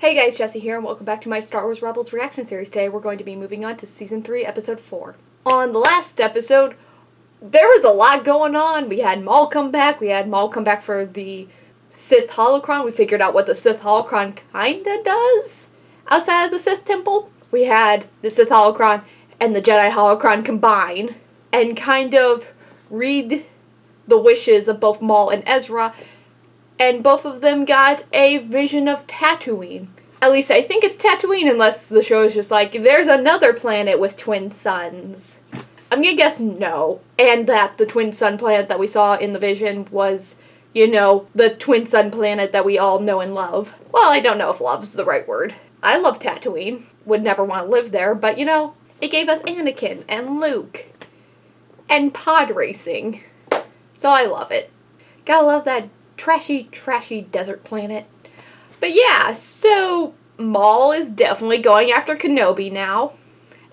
Hey guys, Jesse here, and welcome back to my Star Wars Rebels reaction series. Today we're going to be moving on to Season 3, Episode 4. On the last episode, there was a lot going on. We had Maul come back. For the Sith Holocron. We figured out what the Sith Holocron kinda does outside of the Sith Temple. We had the Sith Holocron and the Jedi Holocron combine and kind of read the wishes of both Maul and Ezra, and both of them got a vision of Tatooine. At least I think it's Tatooine, unless the show is just like, there's another planet with twin suns. I'm gonna guess no. And that the twin sun planet that we saw in the vision was, you know, the twin sun planet that we all know and love. Well, I don't know if love's the right word. I love Tatooine. Would never want to live there, but you know, it gave us Anakin and Luke and pod racing. So I love it. Gotta love that trashy desert planet. But yeah, so Maul is definitely going after Kenobi now.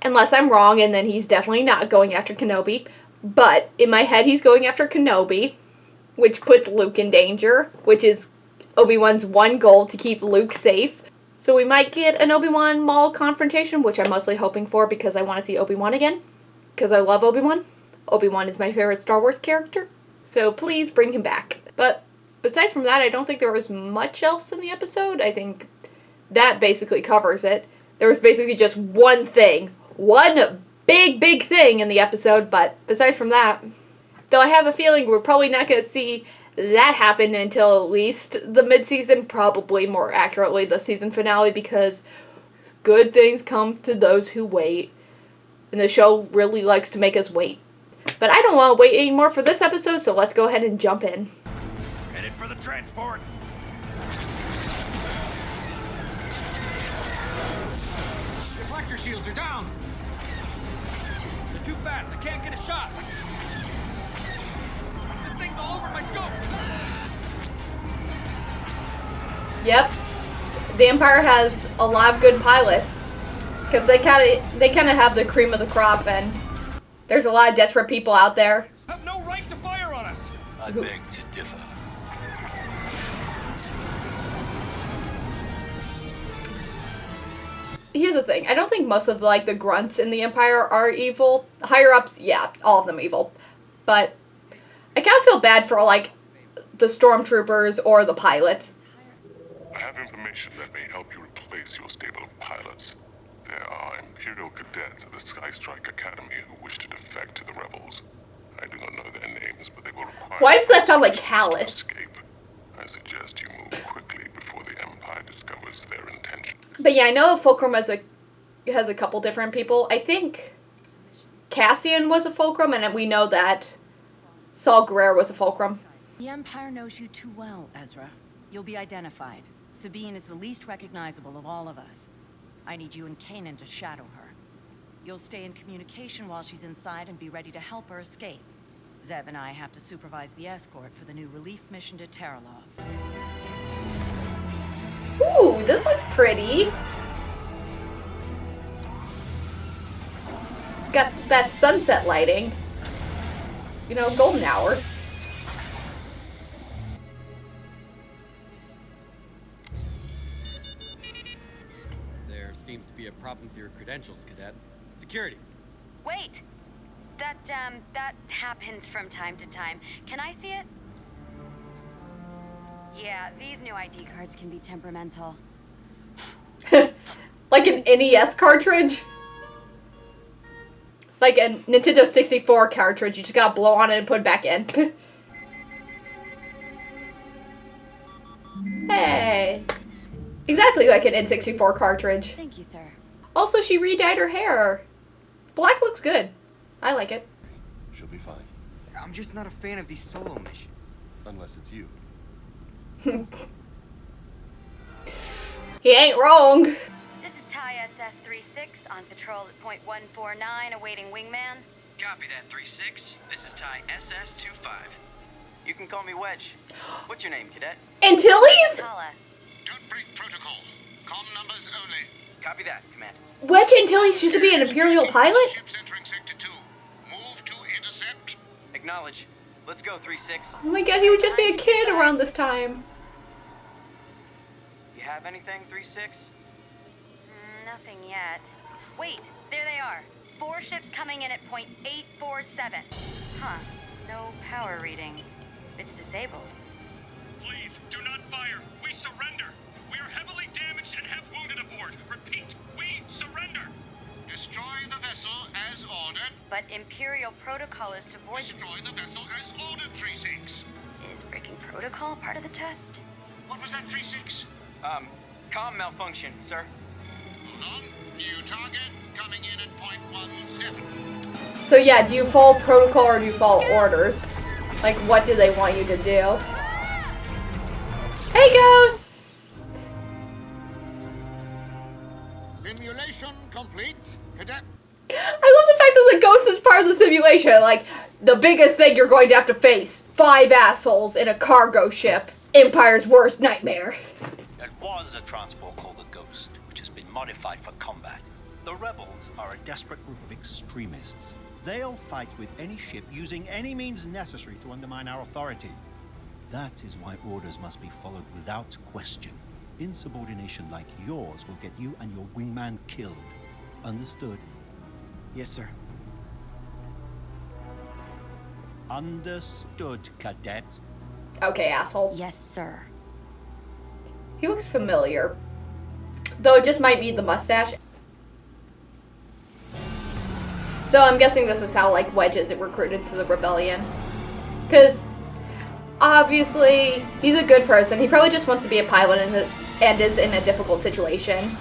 Unless I'm wrong, and then he's definitely not going after Kenobi. But in my head, he's going after Kenobi, which puts Luke in danger, which is Obi-Wan's one goal, to keep Luke safe. So we might get an Obi-Wan Maul confrontation, which I'm mostly hoping for because I want to see Obi-Wan again. Because I love Obi-Wan. Obi-Wan is my favorite Star Wars character. So please bring him back. But besides from that, I don't think there was much else in the episode. I think that basically covers it. There was basically just one thing. One big thing in the episode, but besides from that, though I have a feeling we're probably not going to see that happen until at least the mid-season, probably more accurately the season finale, because good things come to those who wait. And the show really likes to make us wait. But I don't want to wait anymore for this episode, so let's go ahead and jump in. Headed for the transport. Deflector shields are down. They're too fast. I can't get a shot. This thing's all over my scope. Yep. The Empire has a lot of good pilots. Because they kind of have the cream of the crop, and there's a lot of desperate people out there. Have no right to fire on us. I beg to differ. Here's the thing. I don't think most of the grunts in the Empire are evil. Higher ups, yeah, all of them evil. But I kind of feel bad for the stormtroopers or the pilots. I have information that may help you replace your stable of pilots. There are Imperial cadets at the Skystrike Academy who wish to defect to the rebels. I do not know their names, but they will require... Why does that sound like Callus? Escape. I suggest you move quickly before the Empire discovers their intention. But yeah, I know Fulcrum has a couple different people. I think Cassian was a Fulcrum, and we know that Saul Guerrero was a Fulcrum. The Empire knows you too well, Ezra. You'll be identified. Sabine is the least recognizable of all of us. I need you and Kanan to shadow her. You'll stay in communication while she's inside and be ready to help her escape. Zev and I have to supervise the escort for the new relief mission to Terralov. Ooh, this looks pretty. Got that sunset lighting. You know, golden hour. There seems to be a problem with your credentials, Cadet. Security. Wait! That happens from time to time. Can I see it? Yeah, these new ID cards can be temperamental. Like an NES cartridge? Like a Nintendo 64 cartridge, you just gotta blow on it and put it back in. Hey! Exactly like an N64 cartridge. Thank you, sir. Also, she re-dyed her hair. Black looks good. I like it. She'll be fine. I'm just not a fan of these solo missions. Unless it's you. He ain't wrong. This is TIE SS-36 on patrol at point 149, awaiting wingman. Copy that, 3-6. This is TIE SS-25. You can call me Wedge. What's your name, Cadet? Antilles? Tala. Don't break protocol. Comm numbers only. Copy that, Command. Wedge Antilles used to be an Imperial pilot? Ships entering Sector 2. Move to intercept. Acknowledge. Let's go, 3-6. Oh my god, he would just be a kid around this time. You have anything, 3-6? Nothing yet. Wait, there they are. 4 ships coming in at point 847. Huh. No power readings. It's disabled. Please, do not fire. We surrender. We are heavily damaged and have wounded aboard. Repeat, we surrender. Destroy the vessel as ordered. But Imperial protocol is to voice... Destroy the vessel as ordered, 3-6. Is breaking protocol part of the test? What was that, 3-6? Comm malfunction, sir. Hold on. New target coming in at point 17. So yeah, do you follow protocol or do you follow orders? Like, what do they want you to do? Hey, Ghost! Simulation complete. Cadet. I love the fact that the Ghost is part of the simulation. Like, the biggest thing you're going to have to face. 5 assholes in a cargo ship. Empire's worst nightmare. There was a transport called the Ghost, which has been modified for combat. The rebels are a desperate group of extremists. They'll fight with any ship using any means necessary to undermine our authority. That is why orders must be followed without question. Insubordination like yours will get you and your wingman killed. Understood? Yes, sir. Understood, cadet. Okay, asshole. Yes, sir. He looks familiar. Though it just might be the mustache. So I'm guessing this is how, like, Wedge is recruited to the rebellion. Because, obviously, he's a good person. He probably just wants to be a pilot and is in a difficult situation.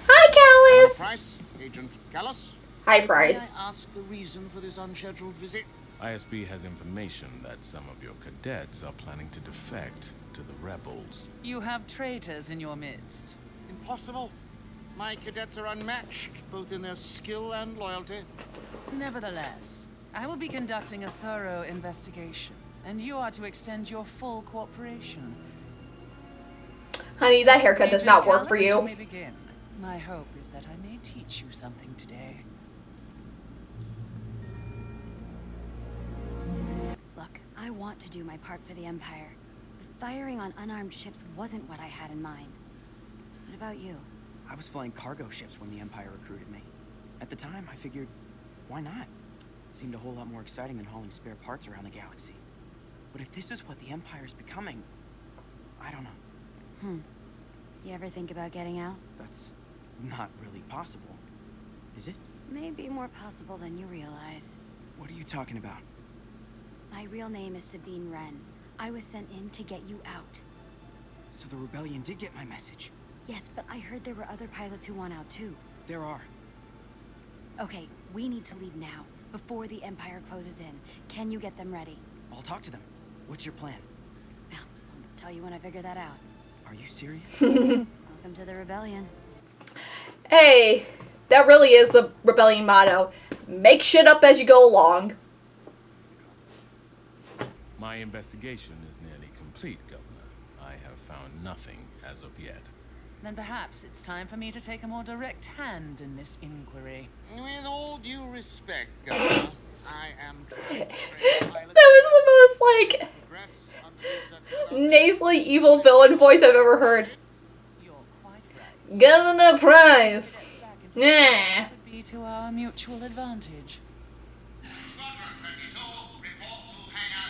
Hi, Callus! Price, Agent Gallus. Hi, Price. May I ask the reason for this unscheduled visit? ISB has information that some of your cadets are planning to defect to the rebels. You have traitors in your midst. Impossible. My cadets are unmatched, both in their skill and loyalty. Nevertheless, I will be conducting a thorough investigation, and you are to extend your full cooperation. Honey, that haircut does not work for Callus, you. may begin. My hope is that I may teach you something today. Look, I want to do my part for the Empire. But firing on unarmed ships wasn't what I had in mind. What about you? I was flying cargo ships when the Empire recruited me. At the time, I figured, why not? Seemed a whole lot more exciting than hauling spare parts around the galaxy. But if this is what the Empire's becoming, I don't know. You ever think about getting out? That's not really possible. Is it? Maybe more possible than you realize. What are you talking about? My real name is Sabine Wren. I was sent in to get you out. So the rebellion did get my message. Yes, but I heard there were other pilots who want out too. There are. Okay, we need to leave now, before the Empire closes in. Can you get them ready? I'll talk to them. What's your plan? I'll tell you when I figure that out. Are you serious? Welcome to the rebellion. Hey, that really is the rebellion motto. Make shit up as you go along. My investigation is nearly complete, Governor. I have found nothing as of yet. Then perhaps it's time for me to take a more direct hand in this inquiry. With all due respect, Governor, I am trying to train pilots That was the most, like, progress under these circumstances. nasally evil villain voice I've ever heard. You're quite right. Governor Price. Nah. This would be to our mutual advantage. Squadron 22, report to Hangar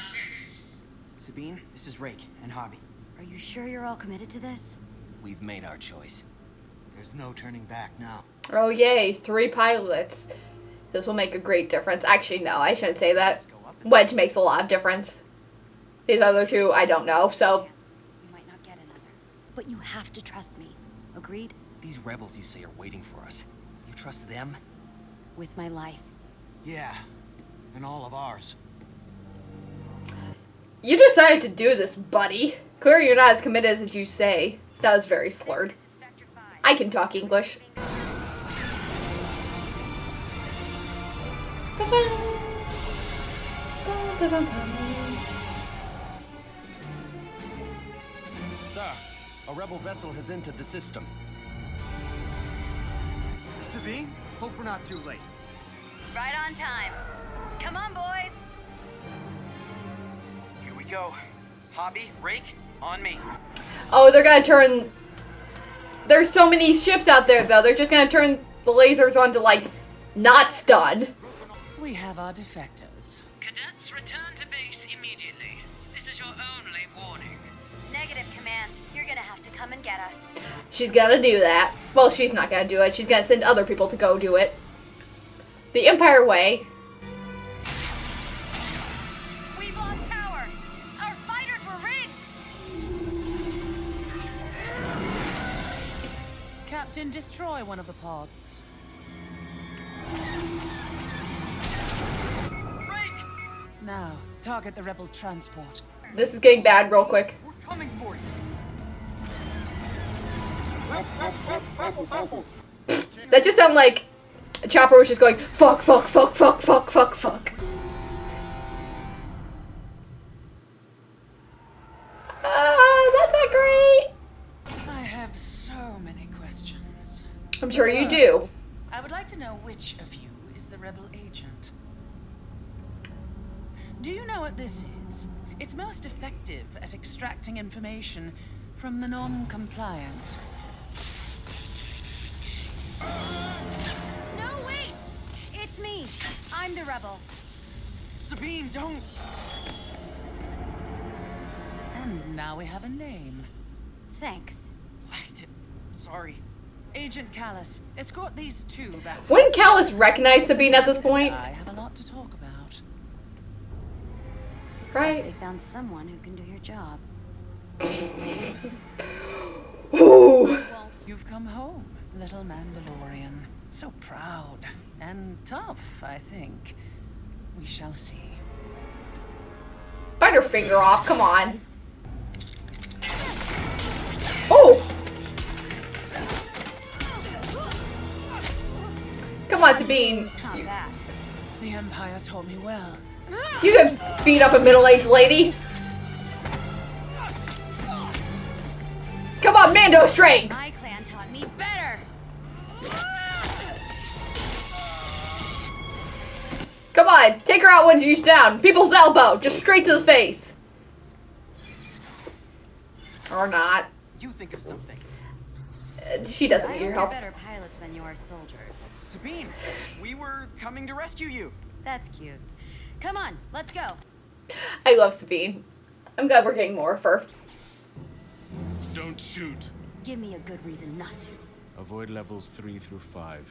6. Sabine, this is Rake and Hobby. Are you sure you're all committed to this? We've made our choice. There's no turning back now. Oh, yay. 3 pilots. This will make a great difference. Actually, no, I shouldn't say that. Wedge makes a lot of difference. These other 2, I don't know, so... We might not get another. But you have to trust me. Agreed? These rebels you say are waiting for us. You trust them? With my life. Yeah, and all of ours. You decided to do this, buddy. Clearly you're not as committed as you say. That was very slurred. I can talk English. Sir, a rebel vessel has entered the system. Sabine, hope we're not too late. Right on time. Come on, boys. Here we go. Hobby, Rake, On me. Oh, they're gonna turn... There's so many ships out there, though. They're just gonna turn the lasers on to, like, not stun. We have our defectors. Cadets, return to base immediately. This is your only warning. Negative, Command. You're gonna have to come and get us. She's gonna do that. Well, she's not gonna do it. She's gonna send other people to go do it. The Empire way. We've lost power. Our fighters were rigged. Captain, destroy one of the pods. Now, target the rebel transport. This is getting bad real quick. We're coming for you. That just sounded like a Chopper was just going, fuck, fuck, fuck, fuck, fuck, fuck, fuck. That's not great. I have so many questions. I'm sure you do. I would like to know which of you is the rebel agent. Do you know what this is? It's most effective at extracting information from the non-compliant. No, wait! It's me. I'm the rebel. Sabine, don't. And now we have a name. Thanks. Blast it. Sorry. Agent Callus, escort these two back to Wouldn't us. Callus recognize Sabine at this point? I have a lot to talk about. Right? They found someone who can do your job. Ooh. You've come home, little Mandalorian. So proud and tough, I think. We shall see. Bite her finger off, come on. Oh! Come on, Sabine. Not bad. The Empire taught me well. You can beat up a middle-aged lady. Come on, Mando strength. My clan taught me better. Come on, take her out when she's down. People's elbow, just straight to the face. Or not. You think of something. She doesn't I need hope your you're help. better pilots than your soldiers. Sabine, we were coming to rescue you. That's cute. Come on, let's go. I love Sabine. I'm glad we're getting more of her. Don't shoot. Give me a good reason not to. Avoid levels 3 through 5.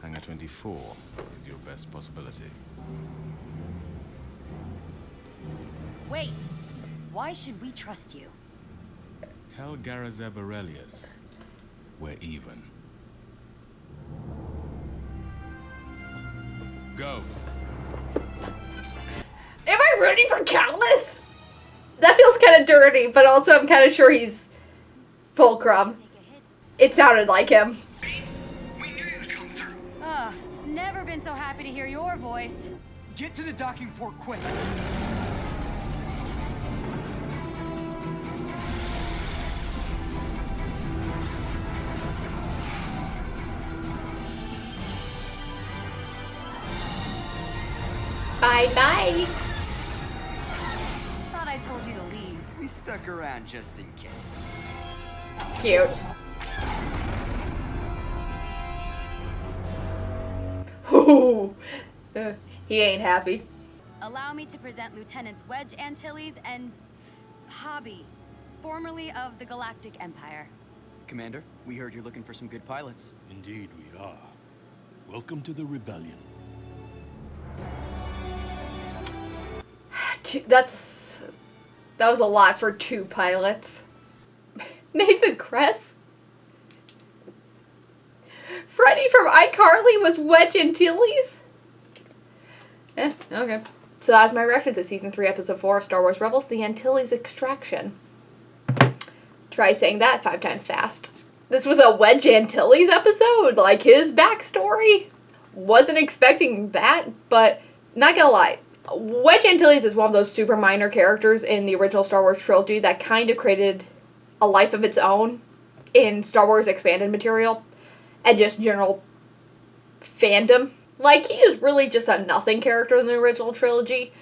Hangar 24 is your best possibility. Wait. Why should we trust you? Tell Garazeb Aurelius we're even. Go. Am I rooting for Callus? That feels kind of dirty, but also I'm kind of sure he's Fulcrum. It sounded like him. We knew you'd come through. Never been so happy to hear your voice. Get to the docking port quick. Bye-bye. Thought I told you to leave. We stuck around just in case. Cute. Ooh. He ain't happy. Allow me to present Lieutenants Wedge Antilles and Hobby, formerly of the Galactic Empire. Commander, we heard you're looking for some good pilots. Indeed we are. Welcome to the rebellion. That was a lot for 2 pilots. Nathan Kress? Freddy from iCarly was Wedge Antilles? Okay. So that was my reaction to Season 3, Episode 4 of Star Wars Rebels, The Antilles Extraction. Try saying that 5 times fast. This was a Wedge Antilles episode, like his backstory. Wasn't expecting that, but not gonna lie. Wedge Antilles is one of those super minor characters in the original Star Wars trilogy that kind of created a life of its own in Star Wars expanded material and just general fandom. Like, he is really just a nothing character in the original trilogy.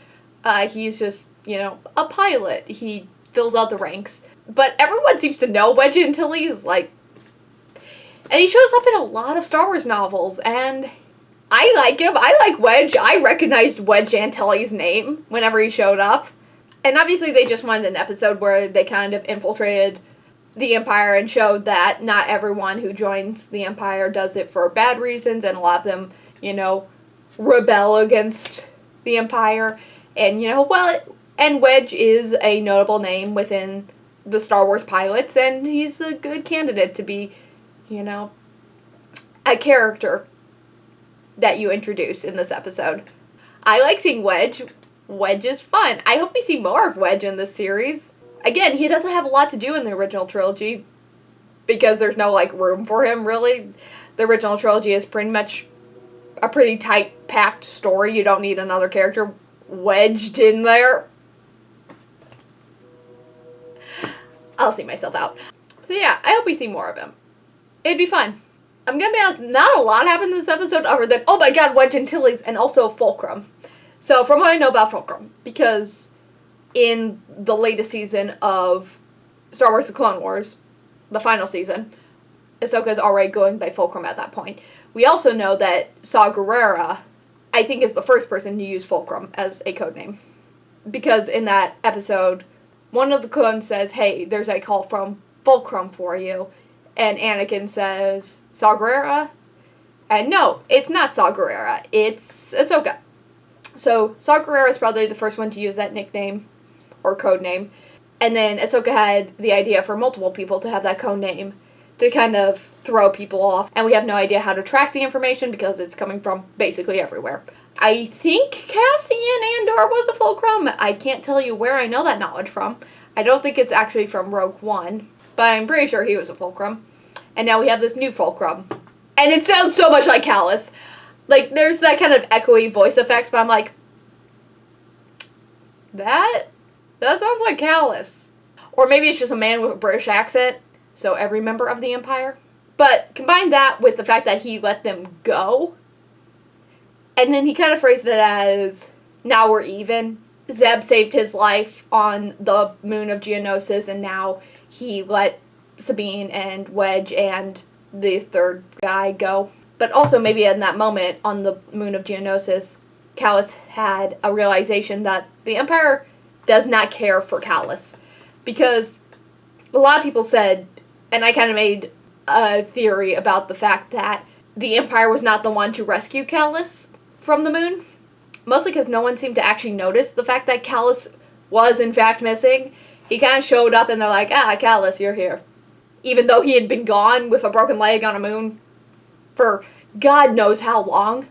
He's just, you know, a pilot. He fills out the ranks. But everyone seems to know Wedge Antilles, like, and he shows up in a lot of Star Wars novels, and I like him. I like Wedge. I recognized Wedge Antilles' name whenever he showed up. And obviously they just wanted an episode where they kind of infiltrated the Empire and showed that not everyone who joins the Empire does it for bad reasons, and a lot of them, you know, rebel against the Empire. And, you know, well, and Wedge is a notable name within the Star Wars pilots, and he's a good candidate to be, you know, a character that you introduce in this episode. I like seeing Wedge. Wedge is fun. I hope we see more of Wedge in this series. Again, he doesn't have a lot to do in the original trilogy because there's no, like, room for him, really. The original trilogy is pretty much a pretty tight, packed story. You don't need another character wedged in there. I'll see myself out. So yeah, I hope we see more of him. It'd be fun. I'm gonna be honest, not a lot happened in this episode other than, oh my god, Wedge Antilles, and also Fulcrum. So from what I know about Fulcrum, because in the latest season of Star Wars The Clone Wars, the final season, Ahsoka's already going by Fulcrum at that point. We also know that Saw Gerrera, I think, is the first person to use Fulcrum as a codename. Because in that episode, one of the clones says, hey, there's a call from Fulcrum for you. And Anakin says, Saw Gerrera? And no, it's not Saw Gerrera, it's Ahsoka. So Saw Gerrera is probably the first one to use that nickname or code name. And then Ahsoka had the idea for multiple people to have that code name to kind of throw people off. And we have no idea how to track the information because it's coming from basically everywhere. I think Cassian Andor was a Fulcrum. I can't tell you where I know that knowledge from. I don't think it's actually from Rogue One, but I'm pretty sure he was a Fulcrum. And now we have this new Fulcrum. And it sounds so much like Kallus. Like, there's that kind of echoey voice effect, but I'm like, that sounds like Kallus. Or maybe it's just a man with a British accent, so every member of the Empire. But combine that with the fact that he let them go, and then he kind of phrased it as, now we're even. Zeb saved his life on the moon of Geonosis, and now he let Sabine and Wedge and the third guy go. But also maybe in that moment on the moon of Geonosis, Kallus had a realization that the Empire does not care for Kallus. Because a lot of people said, and I kind of made a theory about the fact that the Empire was not the one to rescue Kallus from the moon. Mostly because no one seemed to actually notice the fact that Kallus was in fact missing. He kind of showed up and they're like, Kallus, you're here. Even though he had been gone with a broken leg on a moon for God knows how long.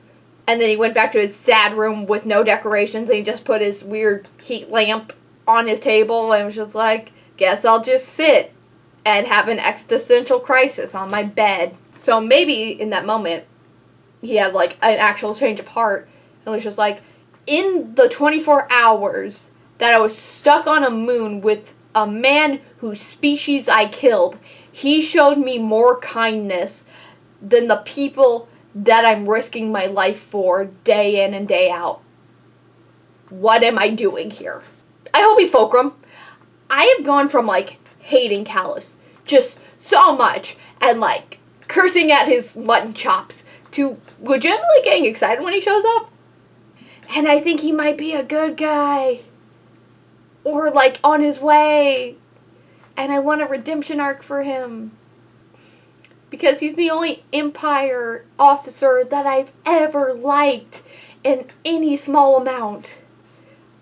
And then he went back to his sad room with no decorations and he just put his weird heat lamp on his table and was just like, guess I'll just sit and have an existential crisis on my bed. So maybe in that moment he had like an actual change of heart and was just like, in the 24 hours that I was stuck on a moon with a man whose species I killed, he showed me more kindness than the people that I'm risking my life for day in and day out. What am I doing here? I hope he's Fulcrum. I have gone from, like, hating Kallus just so much and, like, cursing at his mutton chops to legitimately getting excited when he shows up. And I think he might be a good guy. Or, like, on his way. And I want a redemption arc for him. Because he's the only Empire officer that I've ever liked in any small amount.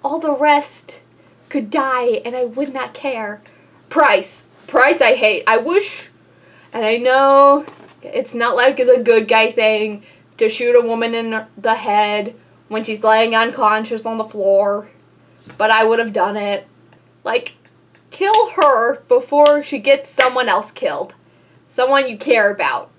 All the rest could die and I would not care. Price I hate. I wish, and I know it's not like the good guy thing to shoot a woman in the head when she's laying unconscious on the floor, but I would have done it. Like, kill her before she gets someone else killed. Someone you care about.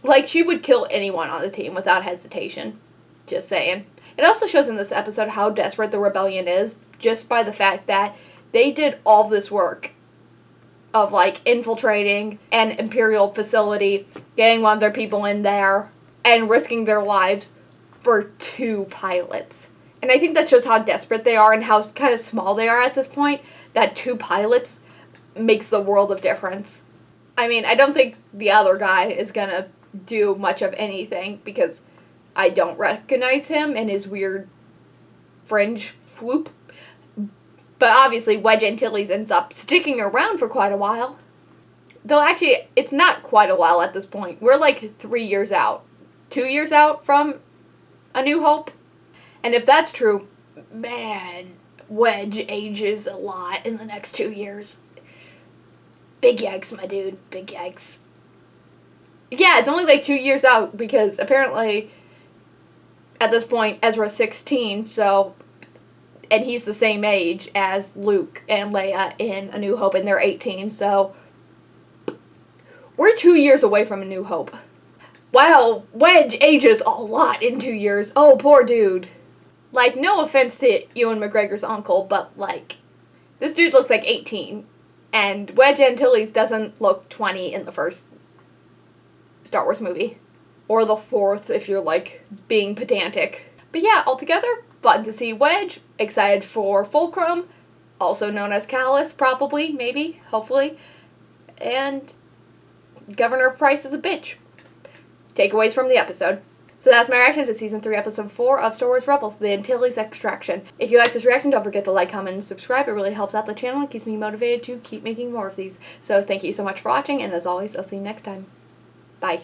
Like, she would kill anyone on the team without hesitation. Just saying. It also shows in this episode how desperate the rebellion is, just by the fact that they did all this work of, like, infiltrating an Imperial facility, getting one of their people in there, and risking their lives for 2 pilots. And I think that shows how desperate they are and how kind of small they are at this point, that 2 pilots makes the world of difference. I mean, I don't think the other guy is gonna do much of anything because I don't recognize him and his weird fringe swoop. But obviously, Wedge Antilles ends up sticking around for quite a while. Though actually, it's not quite a while at this point. We're like 3 years out. 2 years out from A New Hope. And if that's true, man, Wedge ages a lot in the next 2 years. Big yikes, my dude. Big yikes. Yeah, it's only like 2 years out because apparently at this point Ezra's 16, so, and he's the same age as Luke and Leia in A New Hope, and they're 18, so we're 2 years away from A New Hope. Wow, Wedge ages a lot in 2 years. Oh, poor dude. Like, no offense to Ewan McGregor's uncle, but like, this dude looks like 18. And Wedge Antilles doesn't look 20 in the first Star Wars movie. Or the 4th, if you're, like, being pedantic. But yeah, altogether, fun to see Wedge. Excited for Fulcrum, also known as Callus, probably, maybe, hopefully. And Governor Price is a bitch. Takeaways from the episode. So that's my reaction to Season 3, Episode 4 of Star Wars Rebels, The Antilles Extraction. If you like this reaction, don't forget to like, comment, and subscribe. It really helps out the channel and keeps me motivated to keep making more of these. So thank you so much for watching, and as always, I'll see you next time. Bye.